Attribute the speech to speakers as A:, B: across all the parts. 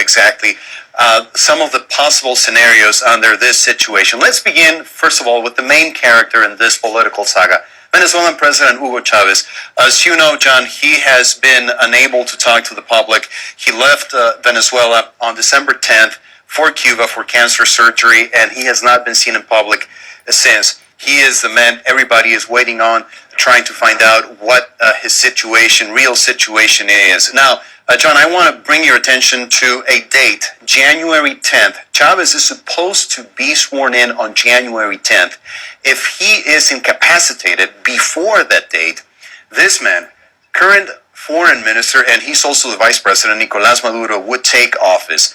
A: exactly some of the possible scenarios under this situation. Let's begin, first of all, with the main character in this political saga, Venezuelan President Hugo Chavez. As you know, John, he has been unable to talk to the public. He left Venezuela on December 10th for Cuba for cancer surgery, and he has not been seen in public since. He is the man everybody is waiting on, trying to find out what his situation, real situation is. Now, John, I want to bring your attention to a date, January 10th. Chavez is supposed to be sworn in on January 10th. If he is incapacitated before that date, this man, current foreign minister, and he's also the vice president, Nicolás Maduro, would take office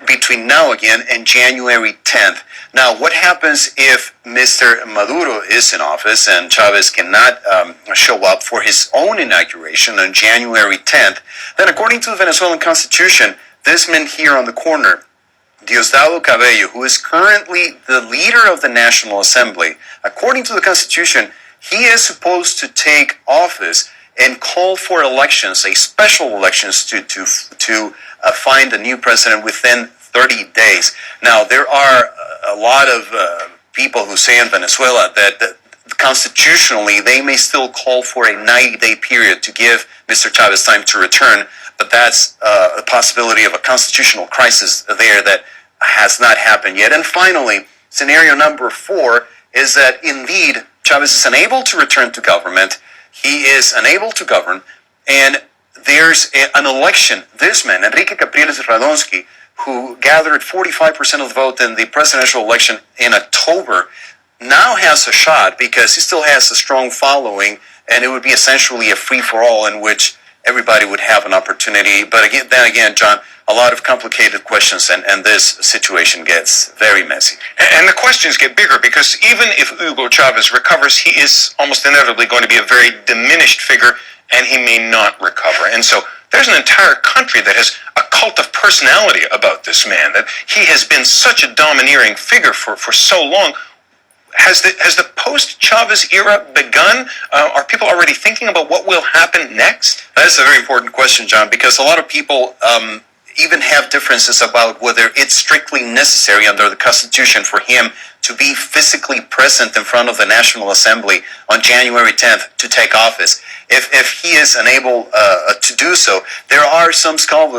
A: between now again and January 10th. Now, what happens if Mr. Maduro is in office and Chavez cannot show up for his own inauguration on January 10th? Then, according to the Venezuelan Constitution, this man here on the corner, Hugo Chavez, who is currently the leader of the National Assembly, according to the Constitution, he is supposed to take office and call for elections, a special elections to find a new president within 30 days. Now, there are a lot of people who say in Venezuela that constitutionally they may still call for a 90-day period to give Mr. Chavez time to return, but that's a possibility of a constitutional crisis there that has not happened yet. And finally, scenario number 4 is that indeed Chavez is unable to return to government. He is unable to govern, and there's an election. This man, Enrique Capriles Radonsky, who gathered 45% of the vote in the presidential election in October, now has a shot because he still has a strong following, and it would be essentially a free-for-all in which everybody would have an opportunity. But again, John, a lot of complicated questions, and this situation gets very messy.
B: And the questions get bigger because even if Hugo Chavez recovers, he is almost inevitably going to be a very diminished figure, and he may not recover. And so there's an entire country that has a cult of personality about this man, that he has been such a domineering figure for so long. Has the post-Chavez era begun? Are people already thinking about what will happen next?
A: That's a very important question, John, because a lot of people even have differences about whether it's strictly necessary under the Constitution for him to be physically present in front of the National Assembly on January 10th to take office. If he is unable to do so, there are some scholars